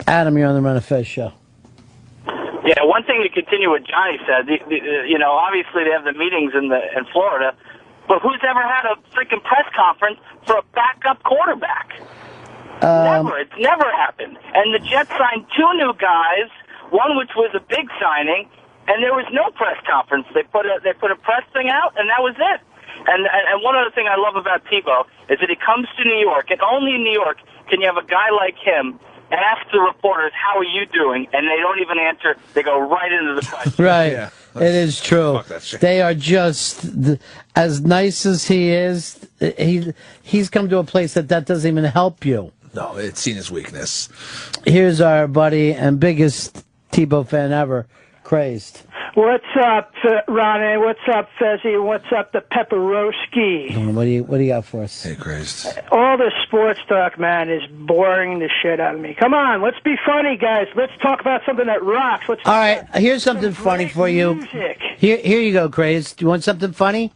Adam, you're on the Run of Fez show. Yeah, one thing to continue what Johnny said, obviously they have the meetings in Florida, but who's ever had a freaking press conference for a backup quarterback? Never. It's never happened. And the Jets signed 2 new guys, one which was a big signing, and there was no press conference. They put a press thing out, and that was it. And one other thing I love about Tebow is that he comes to New York, and only in New York can you have a guy like him ask the reporters, how are you doing? And they don't even answer. They go right into the question. Right. Yeah, it is true. They are just, as nice as he is, he's come to a place that doesn't even help you. No, it's seen as weakness. Here's our buddy and biggest Tebow fan ever, Crazed. What's up, Ronnie? What's up, Fezzy? What's up, the Pepperowski? What do you got for us? Hey, Crazed. All this sports talk, man, is boring the shit out of me. Come on, let's be funny, guys. Let's talk about something that rocks. All right, here's something funny for you. Music. Here you go, Crazed. Do you want something funny?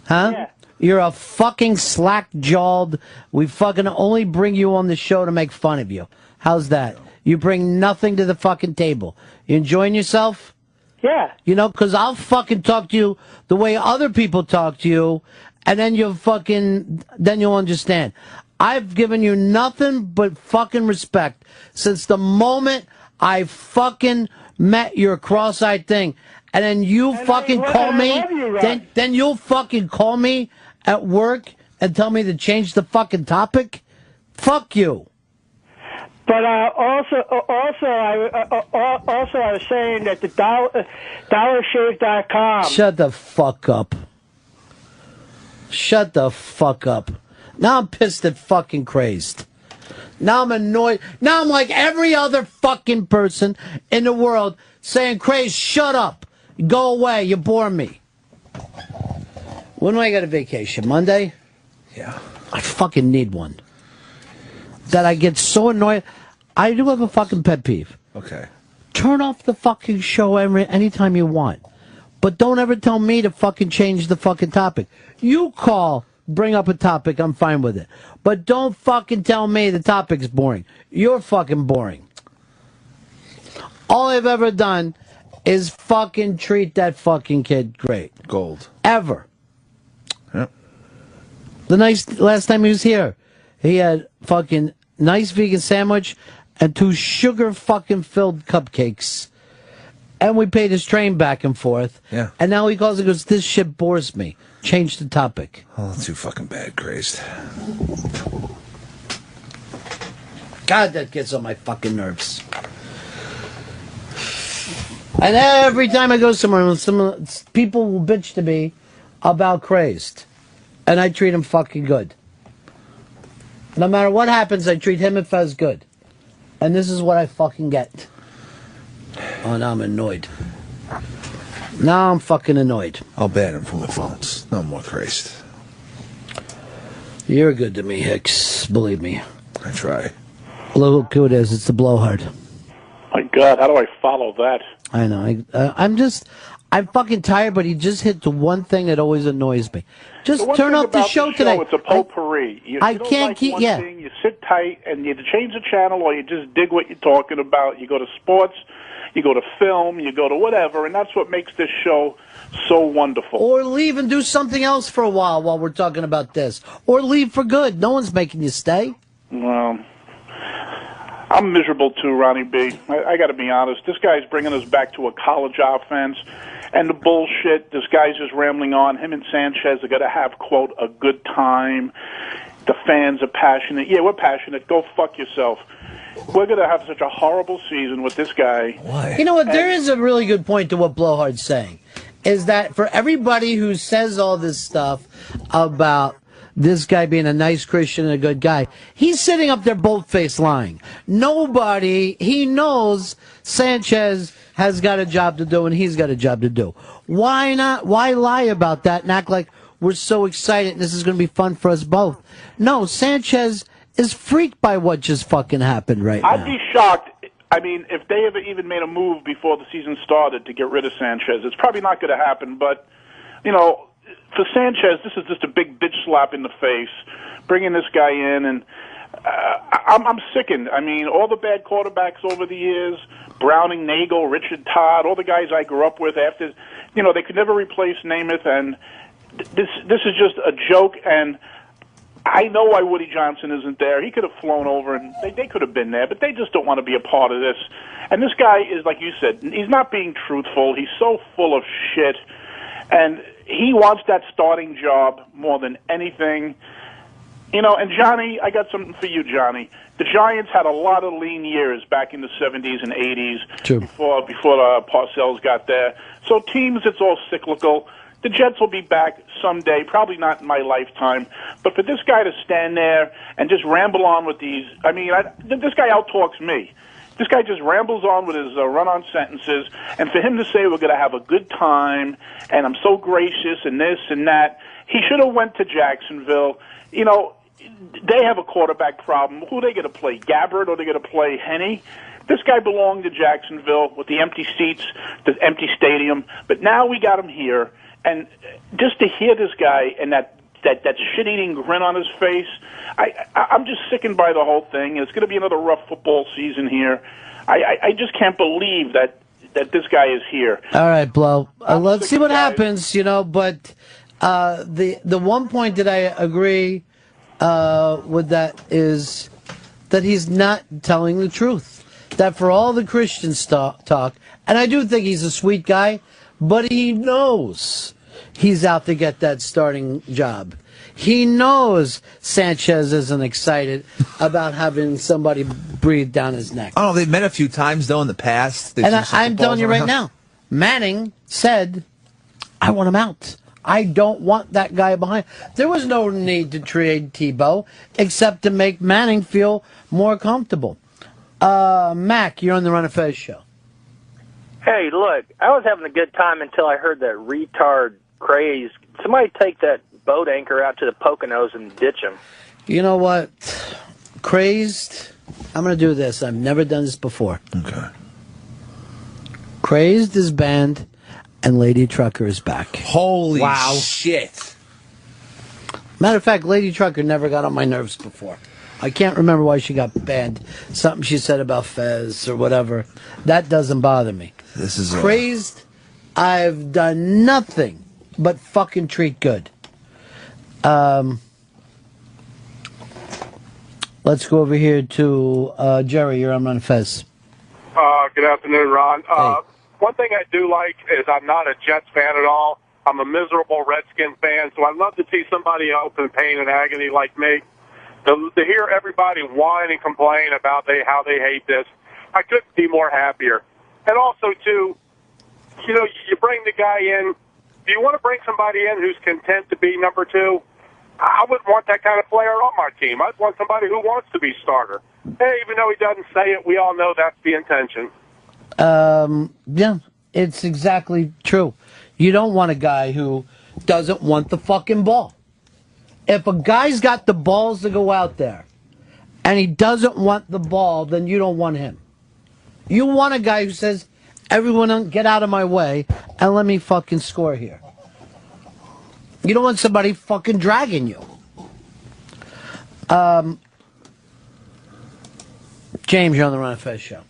Huh? Yeah. You're a fucking slack-jawed. We fucking only bring you on the show to make fun of you. How's that? You bring nothing to the fucking table. You enjoying yourself? Yeah. You know, because I'll fucking talk to you the way other people talk to you, and then you'll understand. I've given you nothing but fucking respect since the moment I fucking met your cross-eyed thing. And then you fucking call me, then you'll fucking call me at work and tell me to change the fucking topic? Fuck you. But also, I was saying that the dollarshave.com. Shut the fuck up. Shut the fuck up. Now I'm pissed at fucking Crazed. Now I'm annoyed. Now I'm like every other fucking person in the world saying, Crazed, shut up. Go away. You bore me. When do I get a vacation? Monday? Yeah. I fucking need one. That I get so annoyed. I do have a fucking pet peeve. Okay. Turn off the fucking show anytime you want. But don't ever tell me to fucking change the fucking topic. You call, bring up a topic, I'm fine with it. But don't fucking tell me the topic's boring. You're fucking boring. All I've ever done is fucking treat that fucking kid great. Gold. Ever. Yep. Last time he was here, he had fucking nice vegan sandwich and 2 sugar fucking filled cupcakes. And we paid his train back and forth. Yeah. And now he calls and goes, this shit bores me. Change the topic. Oh, that's too fucking bad, Crazed. God, that gets on my fucking nerves. And every time I go somewhere, people will bitch to me about Crazed. And I treat him fucking good. No matter what happens, I treat him and Fez good. And this is what I fucking get. Oh, now I'm annoyed. Now I'm fucking annoyed. I'll ban him from the phones. No more Crazed. You're good to me, Hicks. Believe me. I try. Look who it is. It's the blowhard. My God, how do I follow that? I know. I'm fucking tired, but he just hit the one thing that always annoys me. Just turn off the show today. It's a potpourri. You I don't can't like keep. one Yeah. thing, you sit tight and you change the channel, or you just dig what you're talking about. You go to sports, you go to film, you go to whatever, and that's what makes this show so wonderful. Or leave and do something else for a while we're talking about this. Or leave for good. No one's making you stay. Well, I'm miserable too, Ronnie B. I got to be honest. This guy's bringing us back to a college offense. And the bullshit, this guy's just rambling on. Him and Sanchez are going to have, quote, a good time. The fans are passionate. Yeah, we're passionate. Go fuck yourself. We're going to have such a horrible season with this guy. Why? You know what? There is a really good point to what Blowhard's saying. Is that for everybody who says all this stuff about this guy being a nice Christian and a good guy, he's sitting up there bold-faced lying. He knows Sanchez has got a job to do and he's got a job to do. Why not? Why lie about that and act like we're so excited and this is going to be fun for us both? No, Sanchez is freaked by what just fucking happened right now. I'd be shocked. I mean, if they ever even made a move before the season started to get rid of Sanchez, it's probably not going to happen. But, you know, for Sanchez, this is just a big bitch slap in the face, bringing this guy in. And I'm sickened. I mean, all the bad quarterbacks over the years, Browning, Nagel, Richard Todd, all the guys I grew up with. After, they could never replace Namath, and this is just a joke. And I know why Woody Johnson isn't there. He could have flown over, and they could have been there, but they just don't want to be a part of this. And this guy is, like you said, he's not being truthful. He's so full of shit, and he wants that starting job more than anything. And Johnny, I got something for you, Johnny. The Giants had a lot of lean years back in the 70s and 80s. True. before Parcells got there. So teams, it's all cyclical. The Jets will be back someday, probably not in my lifetime. But for this guy to stand there and just ramble on with these, this guy outtalks me. This guy just rambles on with his run-on sentences, and for him to say we're going to have a good time, and I'm so gracious, and this and that, he should have went to Jacksonville. They have a quarterback problem. Who are they going to play, Gabbard, or are they going to play Henne? This guy belonged to Jacksonville with the empty seats, the empty stadium, but now we got him here, and just to hear this guy and that shit-eating grin on his face, I'm just sickened by the whole thing. It's going to be another rough football season here. I just can't believe that this guy is here. All right, Blow. Let's see what happens, but the one point that I agree with that is that he's not telling the truth. That for all the Christian talk, and I do think he's a sweet guy, but he knows he's out to get that starting job. He knows Sanchez isn't excited about having somebody breathe down his neck. Oh, they've met a few times, though, in the past. And I'm telling you right now, Manning said, I want him out. I don't want that guy behind. There was no need to trade Tebow except to make Manning feel more comfortable. Mac, you're on the Run of Fez show. Hey, look, I was having a good time until I heard that retard Crazed. Somebody take that boat anchor out to the Poconos and ditch him. You know what? Crazed, I'm going to do this. I've never done this before. Okay. Crazed is banned, and Lady Trucker is back. Holy shit. Matter of fact, Lady Trucker never got on my nerves before. I can't remember why she got banned. Something she said about Fez or whatever. That doesn't bother me. This is Crazed, I've done nothing but fucking treat good. Let's go over here to Jerry. You're on Run Fez. Good afternoon, Ron. Hey. One thing I do like is I'm not a Jets fan at all. I'm a miserable Redskin fan, so I'd love to see somebody else in pain and agony like me. To hear everybody whine and complain about how they hate this, I couldn't be more happier. And also, too, you bring the guy in. Do you want to bring somebody in who's content to be number two? I wouldn't want that kind of player on my team. I'd want somebody who wants to be starter. Hey, even though he doesn't say it, we all know that's the intention. Yeah, it's exactly true. You don't want a guy who doesn't want the fucking ball. If a guy's got the balls to go out there and he doesn't want the ball, then you don't want him. You want a guy who says, everyone get out of my way and let me fucking score here. You don't want somebody fucking dragging you. James, you're on the Run of Fez show.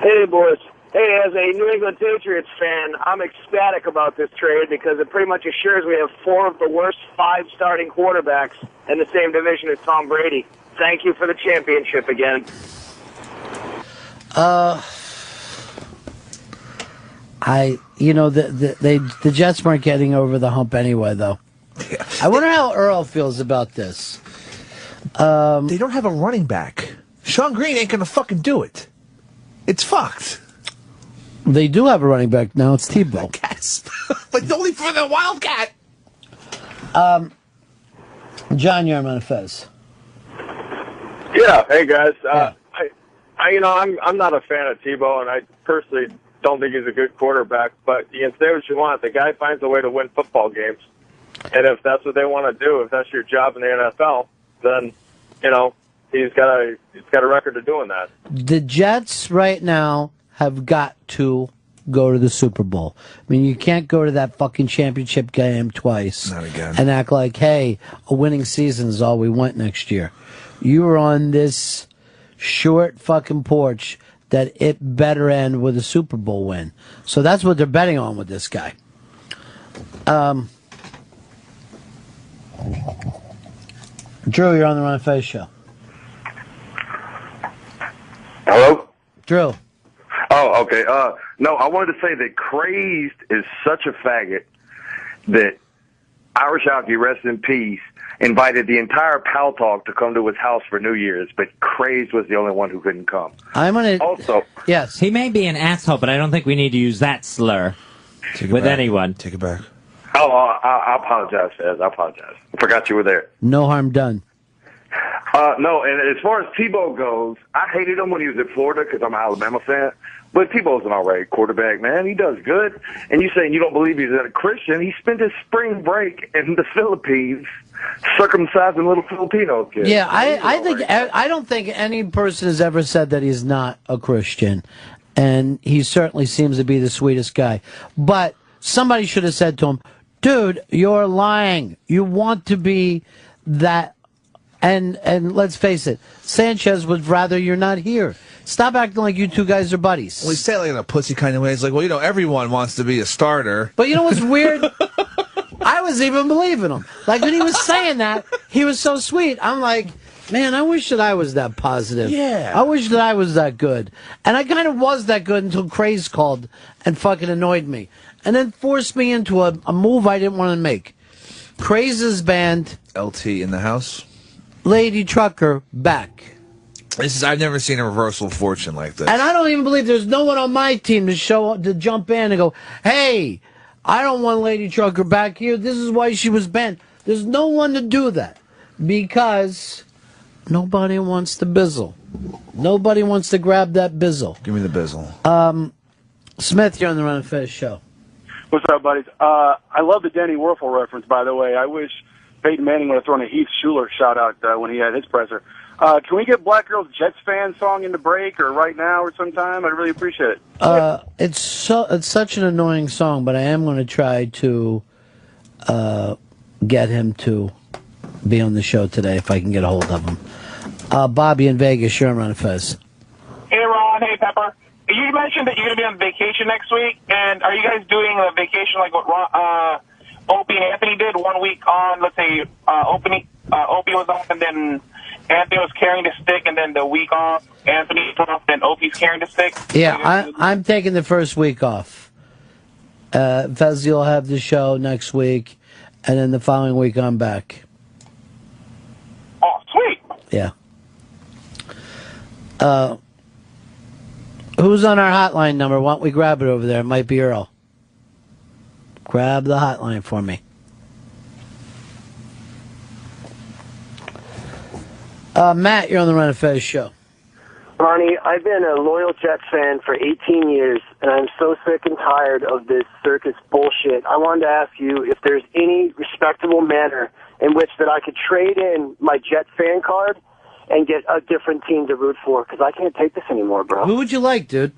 Hey, boys. Hey, as a New England Patriots fan, I'm ecstatic about this trade because it pretty much assures we have 4 of the worst 5 starting quarterbacks in the same division as Tom Brady. Thank you for the championship again. The Jets weren't getting over the hump anyway, though. I wonder how Earl feels about this. They don't have a running back. Sean Green ain't gonna fucking do it. It's fucked. They do have a running back now. It's Tebow. Yes. But only for the Wildcat. John, you're on Fez. Yeah. Hey, guys. Yeah. I'm not a fan of Tebow, and I personally don't think he's a good quarterback. But you can say what you want. The guy finds a way to win football games. And if that's what they want to do, if that's your job in the NFL, then, he's got a record of doing that. The Jets right now have got to go to the Super Bowl. I mean, you can't go to that fucking championship game twice. Not again. And act like, hey, a winning season is all we want next year. You were on this short fucking porch that it better end with a Super Bowl win. So that's what they're betting on with this guy. Drew, you're on the Ron Fez show. Hello? Drew. Oh, okay. No, I wanted to say that Crazed is such a faggot that Irish Hockey, rest in peace, invited the entire Pal Talk to come to his house for New Year's, but Crazed was the only one who couldn't come. I'm gonna. Also, yes, he may be an asshole, but I don't think we need to use that slur with anyone. Take it back. Oh, I apologize, Fez. I apologize. I forgot you were there. No harm done. No, and as far as Tebow goes, I hated him when he was at Florida because I'm an Alabama fan. But Tebow's an all right quarterback, man. He does good. And you saying you don't believe he's a Christian? He spent his spring break in the Philippines circumcising little Filipino kids. Yeah, I don't think any person has ever said that he's not a Christian, and he certainly seems to be the sweetest guy. But somebody should have said to him, "Dude, you're lying. You want to be that." And let's face it, Sanchez would rather you're not here. Stop acting like you two guys are buddies. Well, he said it like in a pussy kind of way. He's like, well, you know, everyone wants to be a starter. But you know what's weird? I was even believing him. Like, when he was saying that, he was so sweet. I'm like, man, I wish that I was that positive. Yeah. I wish that I was that good. And I kind of was that good until Crazed called and fucking annoyed me. And then forced me into a move I didn't want to make. Crazed's band. LT in the house. Lady Trucker back. I've never seen a reversal of fortune like this. And I don't even believe there's no one on my team to jump in and go, hey, I don't want Lady Trucker back here. This is why she was banned. There's no one to do that because nobody wants the bizzle. Nobody wants to grab that bizzle. Give me the bizzle. Smith, you're on the Run and Fez show. What's up, buddies? I love the Danny Werfel reference, by the way. I wish Peyton Manning would have thrown a Heath Schuler shout-out when he had his presser. Can we get Black Girls Jets fan song in the break or right now or sometime? I'd really appreciate it. It's such an annoying song, but I am going to try to get him to be on the show today if I can get a hold of him. Bobby in Vegas, you're on Run and Fez. Hey, Ron. Hey, Pepper. You mentioned that you're going to be on vacation next week, and are you guys doing a vacation like what Opie and Anthony did? 1 week on, let's say, Opie was on, and then Anthony was carrying the stick, and then the week off, Anthony's off, and Opie's carrying the stick? Yeah, I'm taking the first week off. Fez, you'll have the show next week, and then the following week I'm back. Oh, sweet. Yeah. Who's on our hotline number? Why don't we grab it over there? It might be Earl. Grab the hotline for me. Matt, you're on the Run and Fez show. Ronnie, I've been a loyal Jets fan for 18 years, and I'm so sick and tired of this circus bullshit. I wanted to ask you if there's any respectable manner in which that I could trade in my Jets fan card and get a different team to root for, because I can't take this anymore, bro. Who would you like, dude?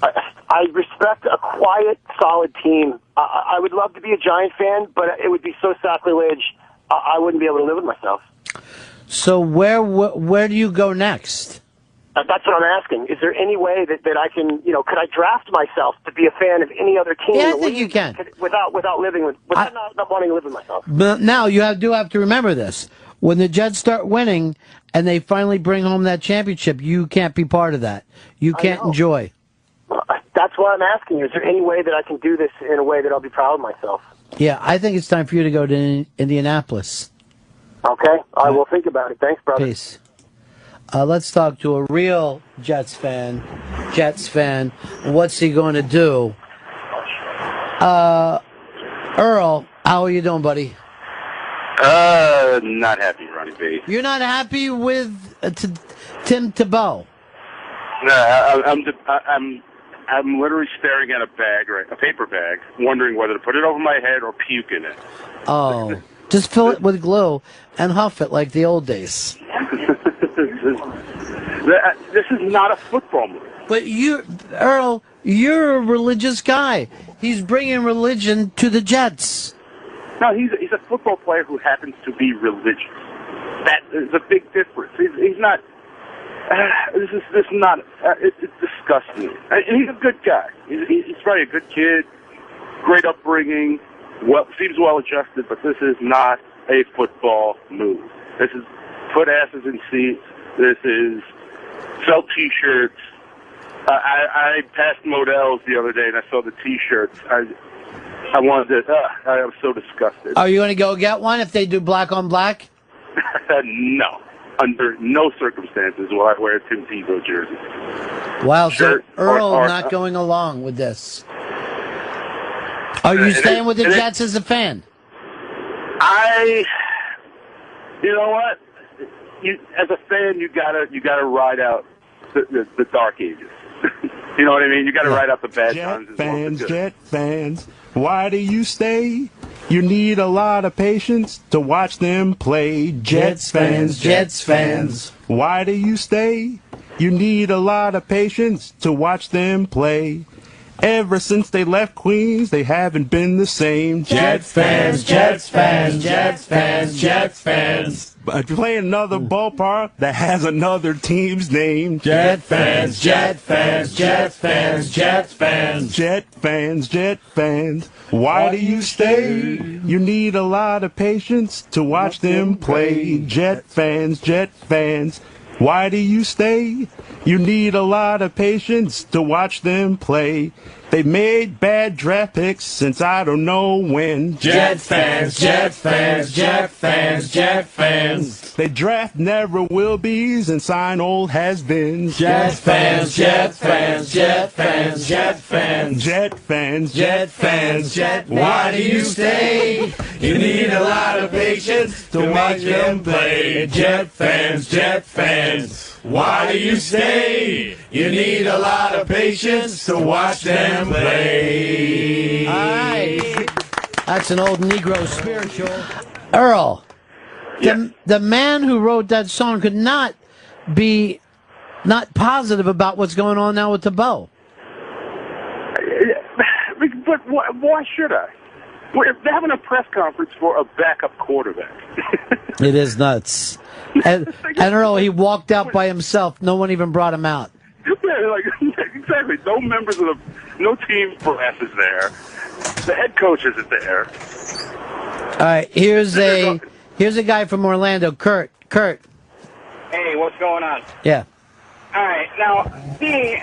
I respect a quiet, solid team. I would love to be a Giant fan, but it would be so sacrilege, I wouldn't be able to live with myself. So where do you go next? That's what I'm asking. Is there any way that I can, could I draft myself to be a fan of any other team? Yeah, I think you can. Without not wanting to live with myself. But now you do have to remember this. When the Jets start winning and they finally bring home that championship, you can't be part of that. You can't enjoy. That's why I'm asking you. Is there any way that I can do this in a way that I'll be proud of myself? Yeah, I think it's time for you to go to Indianapolis. Okay, I will think about it. Thanks, brother. Peace. Let's talk to a real Jets fan. What's he going to do? Earl, how are you doing, buddy? Not happy, Ronnie B. You're not happy with Tim Tebow? No, I'm literally staring at a paper bag, wondering whether to put it over my head or puke in it. Oh, just fill it with glue and huff it like the old days. This is not a football movie. But Earl, you're a religious guy. He's bringing religion to the Jets. No, he's a football player who happens to be religious. That is a big difference. He's not. This is not. It's disgusting. And he's a good guy. He's probably a good kid. Great upbringing. Seems well adjusted. But this is not a football move. This is put asses in seats. This is sell T-shirts. I passed Modell's the other day and I saw the T-shirts. I wanted to. I was so disgusted. Are you going to go get one if they do black on black? No. Under no circumstances will I wear a Tim Tebow jersey. Wow, so Shirt Earl or not going along with this. Are you staying with the Jets as a fan? You know what? As a fan, you gotta ride out the dark ages. You know what I mean? You gotta ride out the bad times. Jet fans, why do you stay? You need a lot of patience to watch them play. Jets fans, why do you stay? You need a lot of patience to watch them play. Ever since they left Queens, they haven't been the same. Jets fans. But if you play another ballpark that has another team's name. Jet fans. Why do you stay? You need a lot of patience to watch them play. Jet fans. Why do you stay? You need a lot of patience to watch them play. They made bad draft picks since I don't know when. Jet fans. They draft never will be's and sign old has-beens. Jet fans. Why do you stay? You need a lot of patience to watch them play. Jet fans. Why do you stay? You need a lot of patience to watch them play. All right. That's an old Negro spiritual. Earl, the man who wrote that song could not be not positive about what's going on now with Tebow. But why should I? They're having a press conference for a backup quarterback. It is nuts. And Earl, he walked out by himself. No one even brought him out. Yeah, exactly. No team brass is there. The head coach isn't there. All right, here's a guy from Orlando, Kurt. Hey, what's going on? Yeah. All right, now, being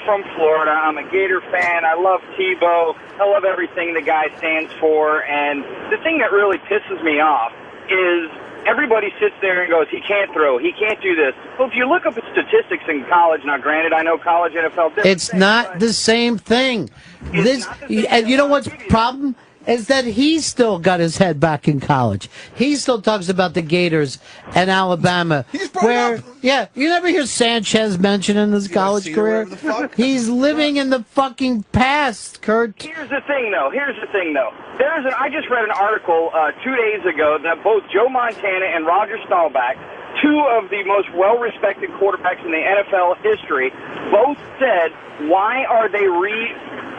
from Florida, I'm a Gator fan. I love Tebow. I love everything the guy stands for. And the thing that really pisses me off is everybody sits there and goes, he can't throw, he can't do this. Well, if you look up at statistics in college, now granted, I know college, NFL, it's not the same thing. And you know what's the problem? Is that he's still got his head back in college. He still talks about the Gators and Alabama. Yeah, you never hear Sanchez mentioned in his college career. He's living in the fucking past, Kurt. Here's the thing, though. I just read an article 2 days ago that both Joe Montana and Roger Staubach, two of the most well-respected quarterbacks in the NFL history, both said, why are they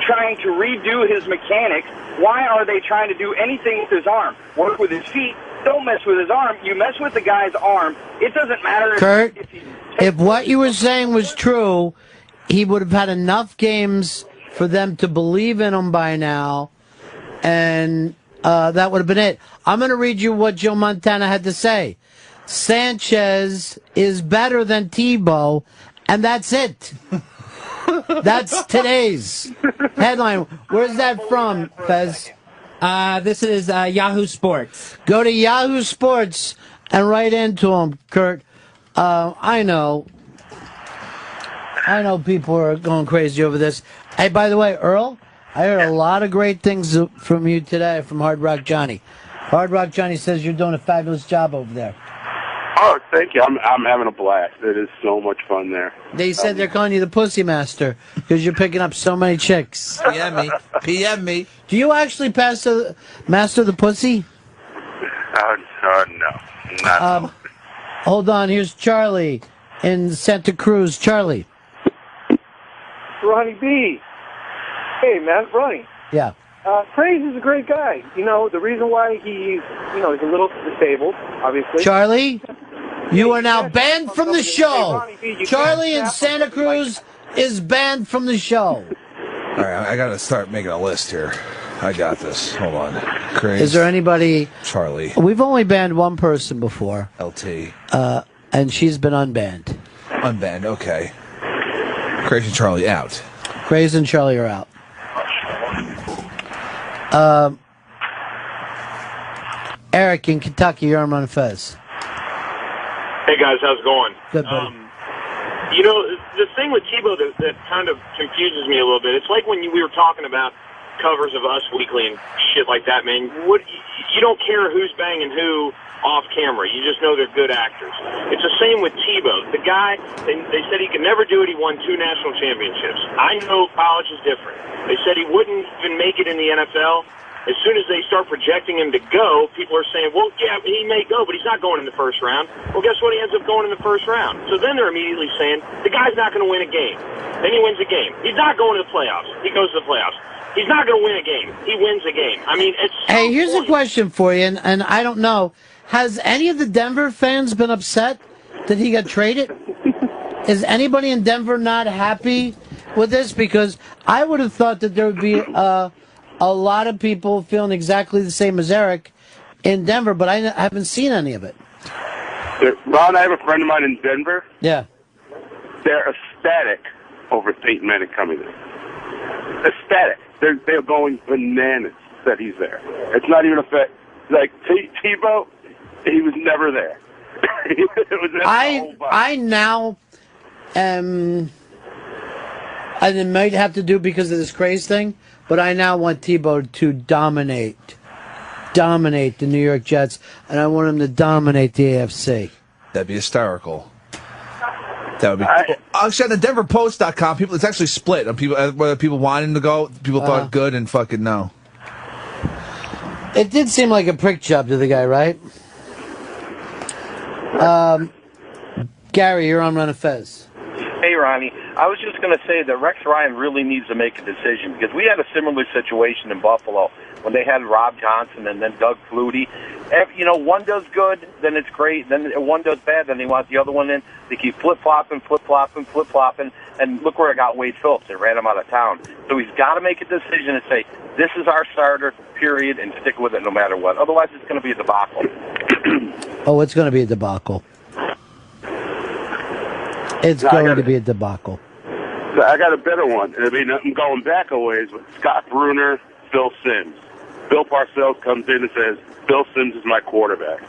trying to redo his mechanics? Why are they trying to do anything with his arm? Work with his feet. Don't mess with his arm. You mess with the guy's arm, it doesn't matter Kurt, if what you were saying was true, he would have had enough games for them to believe in him by now, and that would have been it. I'm going to read you what Joe Montana had to say. Sanchez is better than Tebow, and that's it. That's today's headline. Where's that from, Fez? This is Yahoo Sports. Go to Yahoo Sports and write into him, Kurt. I know people are going crazy over this. Hey, by the way, Earl, I heard a lot of great things from you today from Hard Rock Johnny. Hard Rock Johnny says you're doing a fabulous job over there. Oh, thank you. I'm having a blast. It is so much fun there. They said they're calling you the Pussy Master because you're picking up so many chicks. PM me. Do you actually master the pussy? No. Not hold on. Here's Charlie. in Santa Cruz. Charlie. Ronnie B. Hey, man, Ronnie. Yeah. Crazed is a great guy. You know, the reason why he's a little disabled, obviously. Charlie, you are now banned from the show. Charlie in Santa Cruz is banned from the show. All right, I got to start making a list here. I got this. Hold on. Crazed. Is there anybody? Charlie. We've only banned one person before. LT. And she's been unbanned. Unbanned, okay. Crazed and Charlie out. Crazed and Charlie are out. Eric in Kentucky, you're on Fez. Hey guys, how's it going? Good, buddy. The thing with Tebow that kind of confuses me a little bit, it's like when we were talking about covers of Us Weekly and shit like that, man. You don't care who's banging who off camera. You just know they're good actors. It's the same with Tebow. The guy, they said he could never do it. He won 2 national championships. I know college is different. They said he wouldn't even make it in the NFL. As soon as they start projecting him to go, people are saying, well, yeah, he may go, but he's not going in the first round. Well, guess what? He ends up going in the first round. So then they're immediately saying, the guy's not going to win a game. Then he wins a game. He's not going to the playoffs. He goes to the playoffs. He's not going to win a game. He wins a game. I mean, it's... Hey, here's a question for you, and I don't know. Has any of the Denver fans been upset that he got traded? Is anybody in Denver not happy with this? Because I would have thought that there would be a lot of people feeling exactly the same as Eric in Denver, but I haven't seen any of it. Ron, I have a friend of mine in Denver. Yeah. They're ecstatic over Peyton Manning coming in. Ecstatic. They're going bananas that he's there. It's not even a fact. Like Tebow, he was never there. I now am, and it might have to do because of this Crazed thing, but I now want Tebow to dominate the New York Jets, and I want him to dominate the AFC. That'd be hysterical. That would be. Actually, on the DenverPost.com, it's actually split on people whether people wanted him to go, people thought good, and fucking no. It did seem like a prick job to the guy, right? Gary, you're on Run of Fez. Hey, Ronnie. I was just going to say that Rex Ryan really needs to make a decision because we had a similar situation in Buffalo when they had Rob Johnson and then Doug Flutie. One does good, then it's great. Then one does bad, then they want the other one in. They keep flip-flopping, and look where it got Wade Phillips. They ran him out of town. So he's got to make a decision and say, this is our starter, period, and stick with it no matter what. Otherwise, it's going to be a debacle. Oh, it's going to be a debacle. It's going to be a debacle. I got a better one. I mean, I'm going back a ways with Scott Bruner, Phil Simms. Bill Parcells comes in and says, Phil Simms is my quarterback.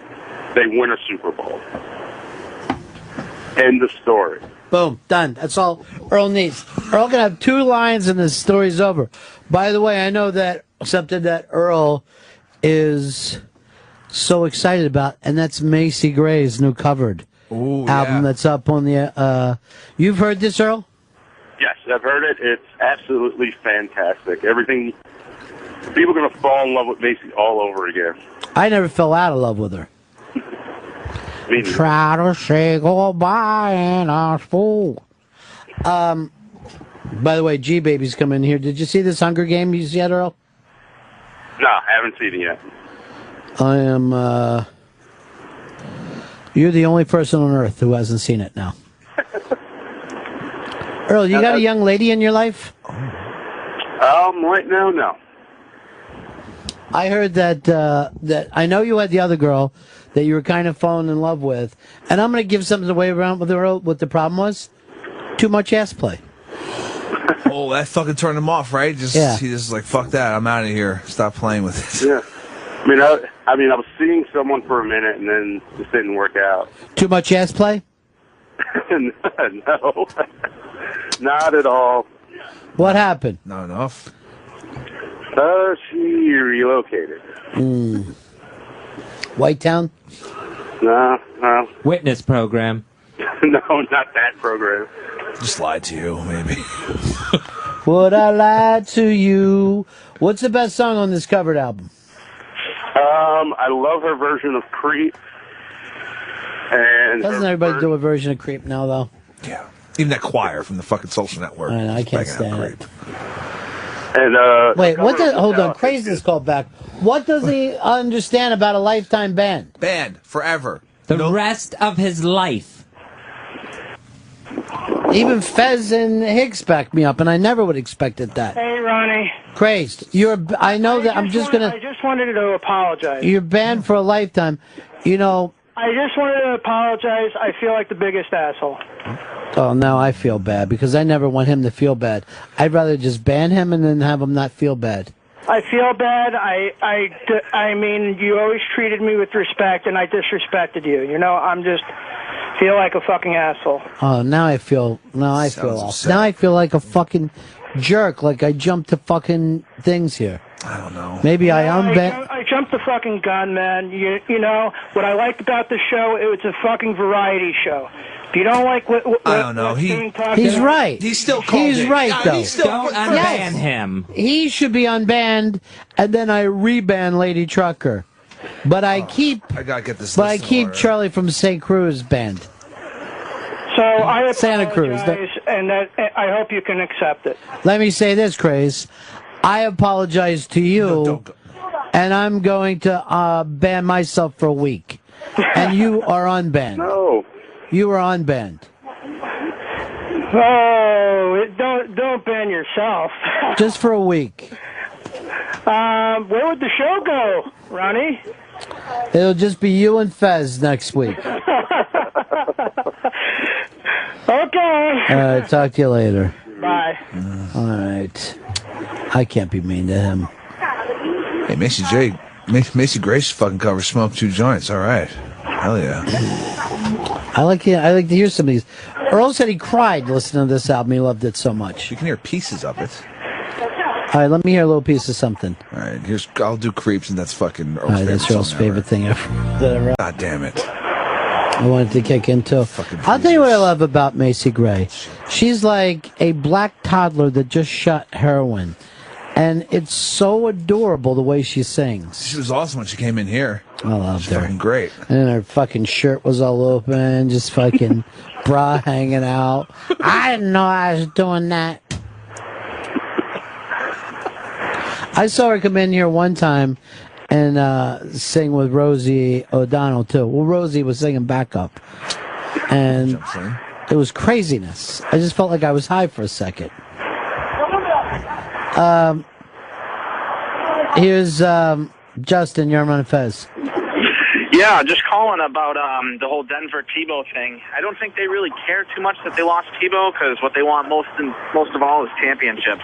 They win a Super Bowl. End of story. Boom. Done. That's all Earl needs. Earl can have 2 lines and the story's over. By the way, I know that something that Earl is so excited about, and that's Macy Gray's new covered album that's up on the... you've heard this, Earl? Yes, I've heard it. It's absolutely fantastic. Everything... People are going to fall in love with Macy all over again. I never fell out of love with her. Try to say goodbye and I spool. By the way, G-Baby's coming in here. Did you see this Hunger Games yet, Earl? No, I haven't seen it yet. I am... You're the only person on earth who hasn't seen it now. Earl, you got a young lady in your life? Right now, no. I heard that I know you had the other girl that you were kind of falling in love with, and I'm going to give something away around with Earl. What the problem was? Too much ass play. Oh, that fucking turned him off, right? He just is like, fuck that, I'm out of here. Stop playing with it. Yeah. I was seeing someone for a minute, and then just didn't work out. Too much ass play? No. Not at all. What happened? Not enough. She relocated. White Town? No. Witness program. No, not that program. Just lied to you, maybe. Would I lie to you? What's the best song on this covered album? I love her version of Creep. And Doesn't everybody do a version of Creep now, though? Yeah. Even that choir from the fucking Social Network. I know, I can't Banging out stand it. And Wait, what does... Hold on, Crazed is called back. What does he understand about a lifetime ban? Banned forever. The rest of his life. Even Fez and Hicks backed me up, and I never would have expected that. Hey, Ronnie. Crazed, I know that I'm just gonna... I just wanted to apologize. You're banned for a lifetime. You know... I just wanted to apologize. I feel like the biggest asshole. Oh, now I feel bad, because I never want him to feel bad. I'd rather just ban him and then have him not feel bad. I feel bad. I mean, you always treated me with respect, and I disrespected you. You know, I'm just feel like a fucking asshole. Oh, now I feel awful. Now I feel like a fucking jerk, like I jumped to fucking things here. I don't know. Maybe I I jumped the fucking gun, man. You know, what I liked about the show, it was a fucking variety show. If you don't like what I don't know. He's right. He's still He's right, though. Don't unban him. He should be unbanned, and then I reban Lady Trucker. But I gotta get this. But I keep Charlie from St. Cruz banned. So I apologize, Santa Cruz. and I hope you can accept it. Let me say this, Craze. I apologize to you, and I'm going to ban myself for a week. And you are unbanned. No. You are unbanned. Oh, don't ban yourself. Just for a week. Where would the show go, Ronnie? It'll just be you and Fez next week. Okay. All right, talk to you later. Bye. All right. I can't be mean to him. Hey, Macy Grace fucking covers Smoke 2 Joints. All right. Hell yeah. I like to hear some of these. Earl said he cried listening to this album. He loved it so much. You can hear pieces of it. All right, let me hear a little piece of something. All right, I'll do Creeps, and that's fucking Earl's All right, that's Earl's favorite thing ever. God damn it. I wanted to kick into. I'll tell you what I love about Macy Gray. She's like a black toddler that just shot heroin. And it's so adorable the way she sings. She was awesome when she came in here. I loved her. Fucking great. And then her fucking shirt was all open, just fucking bra hanging out. I didn't know I was doing that. I saw her come in here one time and sing with Rosie O'Donnell, too. Well, Rosie was singing backup. And it was craziness. I just felt like I was high for a second. Here's Justin, you're on Fez. Yeah, just calling about the whole Denver Tebow thing. I don't think they really care too much that they lost Tebow, because what they want most of all is championships.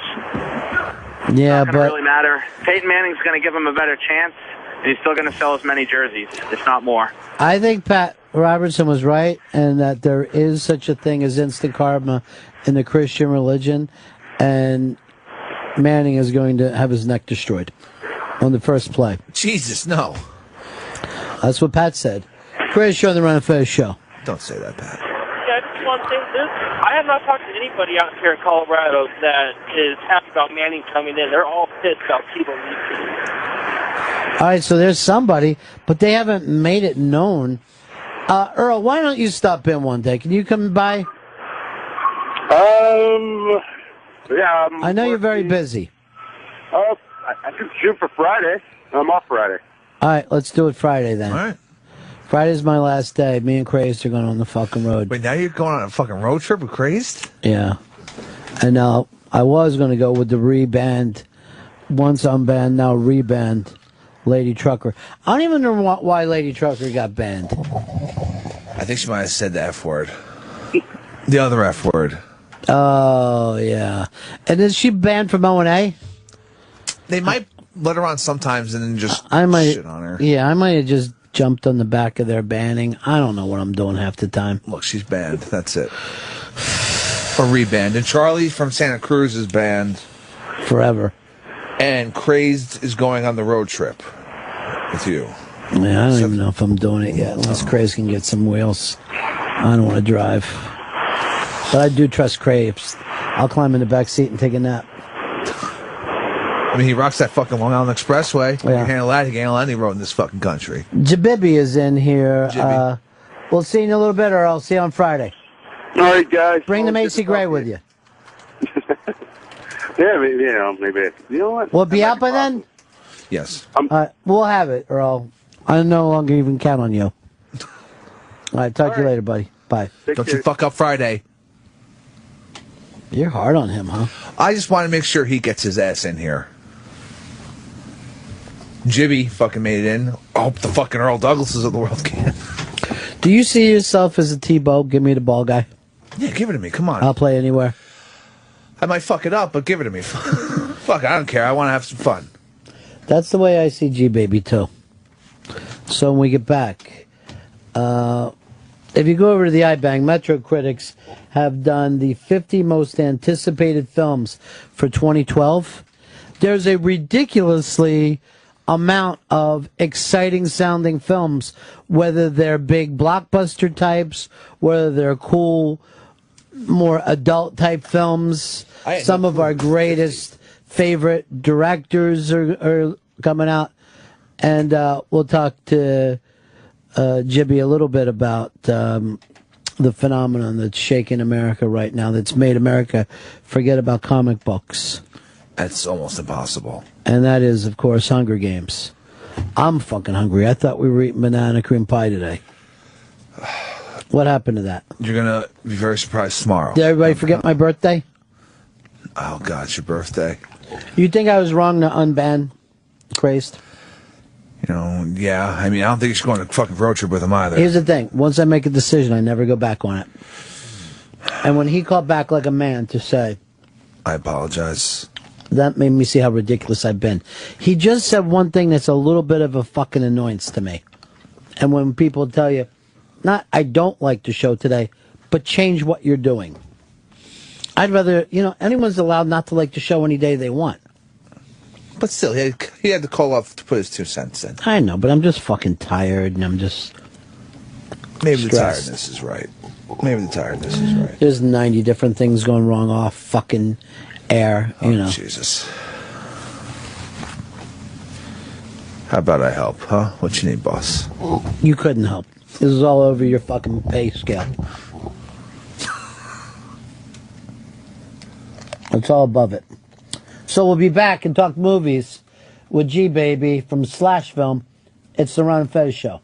Yeah, It doesn't really matter. Peyton Manning's going to give him a better chance, and he's still going to sell as many jerseys, if not more. I think Pat Robertson was right, and that there is such a thing as instant karma in the Christian religion, and Manning is going to have his neck destroyed on the first play. Jesus, no. That's what Pat said. Chris, you're on the Run of Fez show. Don't say that, Pat. Yeah, just one thing. I have not talked to anybody out here in Colorado that is happy about Manning coming in. They're all pissed about Tebow leaving. All right, so there's somebody, but they haven't made it known. Earl, why don't you stop in one day? Can you come by? Yeah. I know you're very busy. I could shoot for Friday. I'm off Friday. All right, let's do it Friday then. All right. Friday's my last day. Me and Crazed are going on the fucking road. Wait, now you're going on a fucking road trip with Crazed? Yeah. And now I was going to go with the reband, once unbanned, now reband, Lady Trucker. I don't even know why Lady Trucker got banned. I think she might have said the F word. The other F word. Oh, yeah. And is she banned from O&A? They might let her on sometimes and then just shit on her. Yeah, I might have just jumped on the back of their banning. I don't know what I'm doing half the time. Look, she's banned. That's it. Or rebanned. And Charlie from Santa Cruz is banned. Forever. And Crazed is going on the road trip with you. Yeah, I don't even know if I'm doing it yet, unless Crazed can get some wheels. I don't want to drive. But I do trust Crazed. I'll climb in the back seat and take a nap. I mean, he rocks that fucking Long Island Expressway. Yeah. You can handle that. He can handle any road in this fucking country. Jabibby is in here. We'll see you in a little bit, or I'll see you on Friday. All right, guys. Bring the Macy Gray with you. Yeah, maybe, maybe. You know what? Will it be out by then? Yes. We'll have it, or I no longer even count on you. All right, talk to you later, buddy. Bye. Don't you fuck up Friday. You're hard on him, huh? I just want to make sure he gets his ass in here. Jibby fucking made it in. I hope the fucking Earl Douglases of the world can. Do you see yourself as a Tebow? Give me the ball guy. Yeah, give it to me. Come on. I'll play anywhere. I might fuck it up, but give it to me. Fuck, I don't care. I want to have some fun. That's the way I see G-Baby, too. So when we get back, if you go over to the iBang, Metro Critics have done the 50 most anticipated films for 2012. There's a ridiculously amount of exciting sounding films, whether they're big blockbuster types, whether they're cool, more adult type films. Some of our greatest favorite directors are coming out, and we'll talk to Jibby a little bit about the phenomenon that's shaking America right now, that's made America forget about comic books. That's almost impossible. And that is, of course, Hunger Games. I'm fucking hungry. I thought we were eating banana cream pie today. What happened to that? You're going to be very surprised tomorrow. Did everybody forget my birthday? Oh, God, it's your birthday. You think I was wrong to unban Crazed? You know, yeah. I mean, I don't think you should go on a fucking road trip with him either. Here's the thing. Once I make a decision, I never go back on it. And when he called back like a man to say, I apologize. That made me see how ridiculous I've been. He just said one thing that's a little bit of a fucking annoyance to me. And when people tell you, not I don't like the show today, but change what you're doing. I'd rather, anyone's allowed not to like the show any day they want. But still, he had to call up to put his 2 cents in. I know, but I'm just fucking tired, and I'm just Maybe stressed. the tiredness is right. Maybe the tiredness is right. There's 90 different things going wrong off fucking air, Jesus. How about I help, huh? What you need, boss? You couldn't help. This is all over your fucking pay scale. It's all above it. So we'll be back and talk movies with G-Baby from Slash Film. It's the Ron and Fez Show.